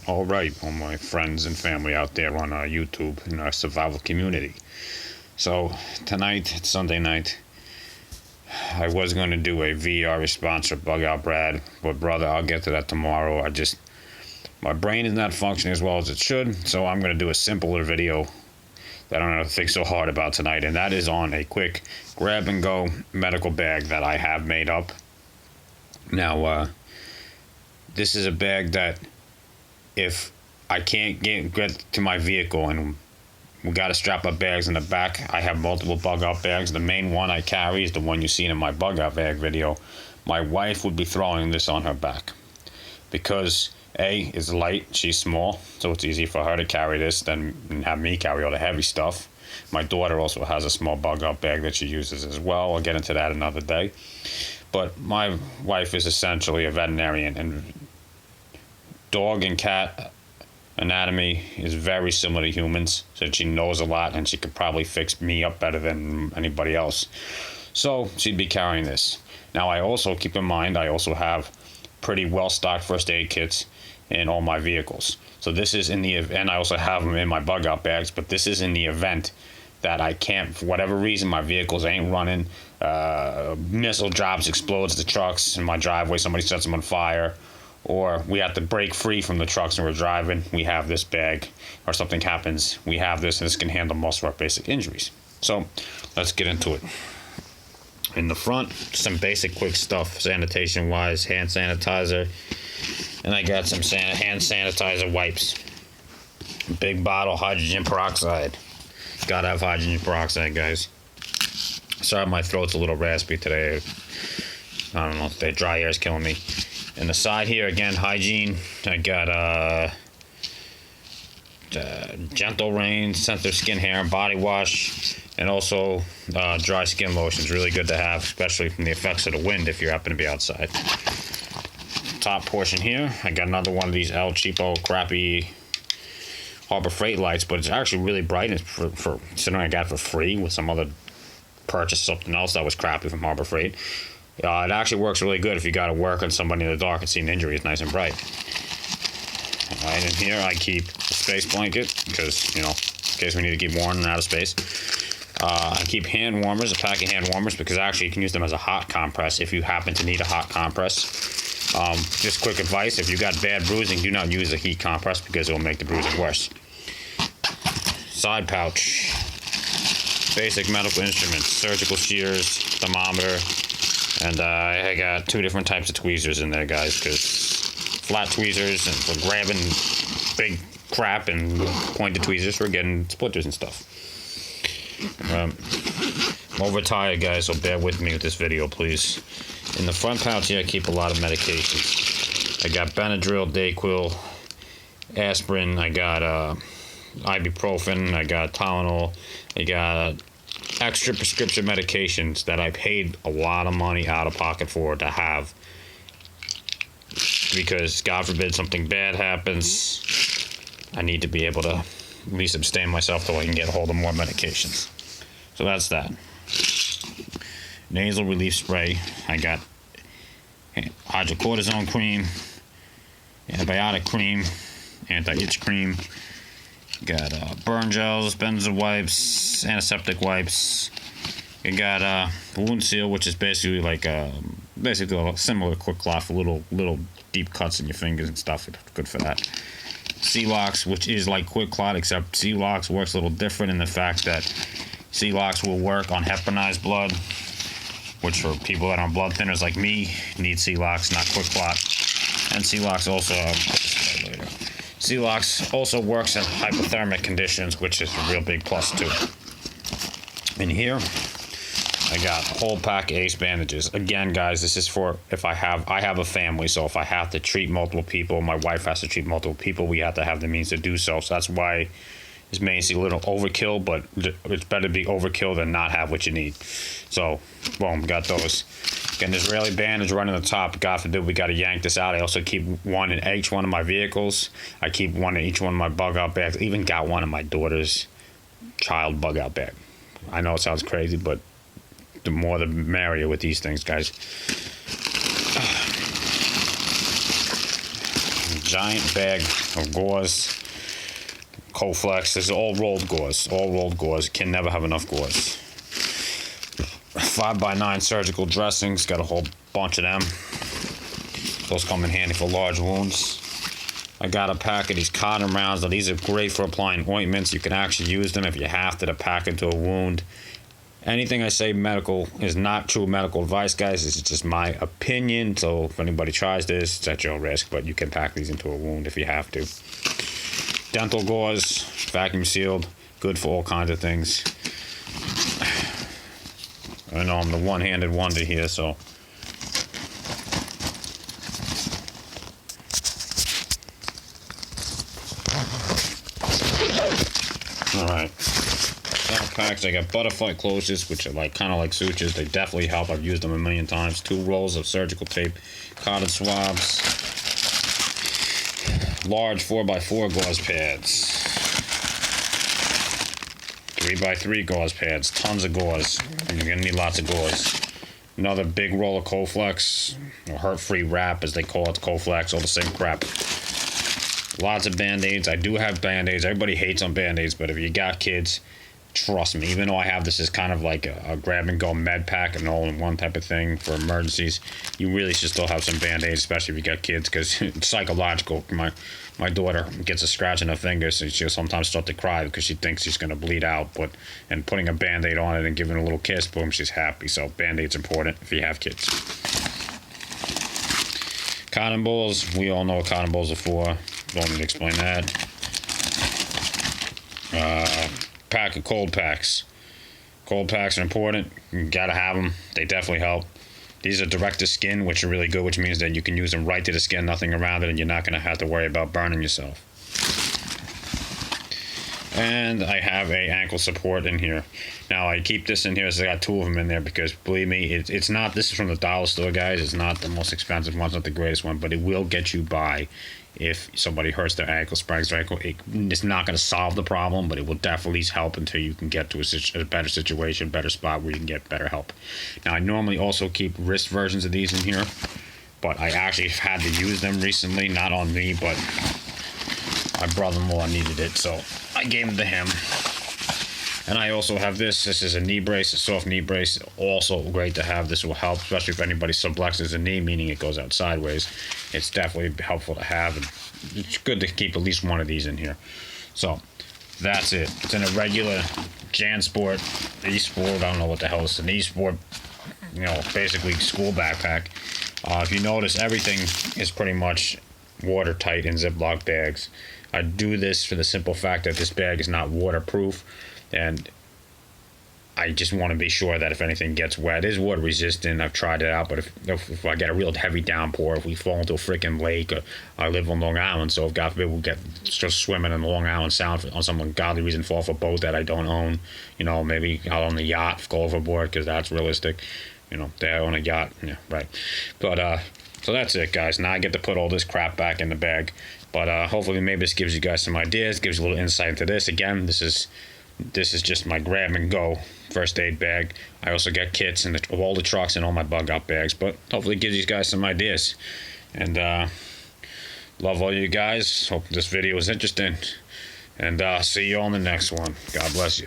All right, all my friends and family out there on YouTube in our survival community. So tonight, it's Sunday night. I was going to do a VR response for Bug Out Brad, but brother, I'll get to that tomorrow. My brain is not functioning as well as it should, so I'm going to do a simpler video that I don't have to think so hard about tonight, and that is on a quick grab and go medical bag that I have made up. Now, this is a bag that if I can't get to my vehicle and we got to strap up bags in the back, I have multiple bug out bags. The main one I carry is the one you've seen in my bug out bag video. My wife would be throwing this on her back because A, is light, she's small, so it's easy for her to carry this than have me carry all the heavy stuff. My daughter also has a small bug out bag that she uses as well. I'll get into that another day. But my wife is essentially a veterinarian, and dog and cat anatomy is very similar to humans, so she knows a lot and she could probably fix me up better than anybody else. So she'd be carrying this. Now I also keep in mind I also have pretty well stocked first aid kits in all my vehicles. So this is in the event, I also have them in my bug out bags, but this is in the event that I can't, for whatever reason, my vehicles ain't running, missile drops, explodes the trucks in my driveway, somebody sets them on fire, or we have to break free from the trucks and we're driving, we have this bag, or something happens, we have this, and this can handle most of our basic injuries. So let's get into it. In the front, some basic quick stuff, sanitation wise, hand sanitizer, and I got some hand sanitizer wipes. Big bottle hydrogen peroxide. Gotta have hydrogen peroxide, guys. Sorry, my throat's a little raspy today. I don't know, the dry air is killing me. And the side here, again, hygiene. I got Gentle Rain, Sensitive Skin, Hair and Body Wash, and also dry skin lotion is really good to have, especially from the effects of the wind if you happen to be outside. Top portion here, I got another one of these El Cheapo crappy Harbor Freight lights, but it's actually really bright. It's for considering I got it for free with some other purchase, something else that was crappy from Harbor Freight. It actually works really good if you got to work on somebody in the dark and see an injury. It's nice and bright. Alright, in here I keep a space blanket because, you know, in case we need to keep warm and out of space. I keep hand warmers, a pack of hand warmers, because actually you can use them as a hot compress if you happen to need a hot compress. Just quick advice, if you got bad bruising, do not use a heat compress because it will make the bruising worse. Side pouch. Basic medical instruments, surgical shears, thermometer, and I got 2 different types of tweezers in there, guys, because flat tweezers and for grabbing big crap, and pointed tweezers for getting splinters and stuff. I'm overtired, guys, so bear with me with this video, please. In the front pouch here, I keep a lot of medications. I got Benadryl, Dayquil, aspirin, I got ibuprofen, I got Tylenol, I got extra prescription medications that I paid a lot of money out of pocket for to have, because God forbid something bad happens, I need to be able to at least abstain myself till I can get a hold of more medications. So that's that. Nasal relief spray. I got hydrocortisone cream, antibiotic cream, anti-itch cream. Got burn gels, benzo wipes, antiseptic wipes. You got wound seal, which is basically like basically a similar quick cloth for little deep cuts in your fingers and stuff. It's good for that. Celox, which is like Quick Clot, except Celox works a little different in the fact that Celox will work on heparinized blood, which for people that are on blood thinners like me need Celox, not Quick Clot. And Celox also Celox also works in hypothermic conditions, which is a real big plus too. In here, I got a whole pack of Ace bandages. Again, guys, this is for if I have a family, so if I have to treat multiple people, my wife has to treat multiple people, we have to have the means to do so. So that's why this may seem a little overkill, but it's better to be overkill than not have what you need. So, boom, got those. Got an Israeli bandage right on the top. God forbid we got to yank this out. I also keep one in each one of my vehicles. I keep one in each one of my bug out bags. I even got one in my daughter's child bug out bag. I know it sounds crazy, but the more the merrier with these things, guys. giant bag of gauze, Coflex. This is all rolled gauze. All rolled gauze. Can never have enough gauze. 5x9 surgical dressings. Got a whole bunch of them. Those come in handy for large wounds. I got a pack of these cotton rounds. Now, these are great for applying ointments. You can actually use them if you have to pack into a wound. Anything I say medical is not true medical advice, guys. This is just my opinion. So if anybody tries this, it's at your risk. But you can pack these into a wound if you have to. Dental gauze, vacuum sealed, good for all kinds of things. I know I'm the one-handed wonder here, so. Alright. Packs. I got butterfly closures, which are kind of like sutures. They definitely help. I've used them a million times. 2 rolls of surgical tape, cotton swabs, large 4x4 gauze pads, 3x3 gauze pads, tons of gauze. You're gonna need lots of gauze. Another big roll of Coflex, or hurt-free wrap, as they call it, Coflex, all the same crap. Lots of Band-Aids. I do have Band-Aids. Everybody hates on Band-Aids, but if you got kids, trust me, even though I have this as kind of like a grab-and-go med pack, an all-in-one type of thing for emergencies, you really should still have some Band-Aids, especially if you got kids, because it's psychological. My daughter gets a scratch in her finger, so she'll sometimes start to cry because she thinks she's going to bleed out, and putting a Band-Aid on it and giving it a little kiss, boom, she's happy. So Band-Aid's important if you have kids. Cotton balls, we all know what cotton balls are for. Don't need to explain that. Pack of cold packs. Cold packs are important. You gotta have them. They definitely help. These are direct to skin, which are really good, which means that you can use them right to the skin, nothing around it, and you're not gonna have to worry about burning yourself. And I have a ankle support in here. Now I keep this in here, so I got 2 of them in there because, believe me, it's not, this is from the dollar store, guys. It's not the most expensive one, it's not the greatest one, but it will get you by. If somebody hurts their ankle, sprains their ankle, it's not going to solve the problem, but it will definitely help until you can get to a better situation, better spot where you can get better help. Now, I normally also keep wrist versions of these in here, but I actually had to use them recently, not on me, but my brother-in-law needed it, so I gave them to him. And I also have this. This is a knee brace, a soft knee brace. Also great to have. This will help, especially if anybody subluxes a knee, meaning it goes out sideways. It's definitely helpful to have, and it's good to keep at least one of these in here. So that's it. It's in a regular JanSport, eSport. I don't know what the hell it's an eSport. Basically school backpack. If you notice, everything is pretty much watertight in Ziploc bags. I do this for the simple fact that this bag is not waterproof. And I just want to be sure that if anything gets wet, it is water resistant. I've tried it out, but if I get a real heavy downpour, if we fall into a freaking lake, I live on Long Island, so if God forbid we get just swimming in the Long Island Sound on some ungodly reason, fall off a boat that I don't own, maybe out on the yacht, go overboard, because that's realistic. They own a yacht, yeah, right. But so that's it, guys. Now I get to put all this crap back in the bag. But hopefully, maybe this gives you guys some ideas, gives you a little insight into this. Again, this is just my grab and go first aid bag. I also got kits of all the trucks and all my bug out bags, but hopefully it gives you guys some ideas. And love all you guys. Hope this video was interesting. And see you on the next one. God bless you.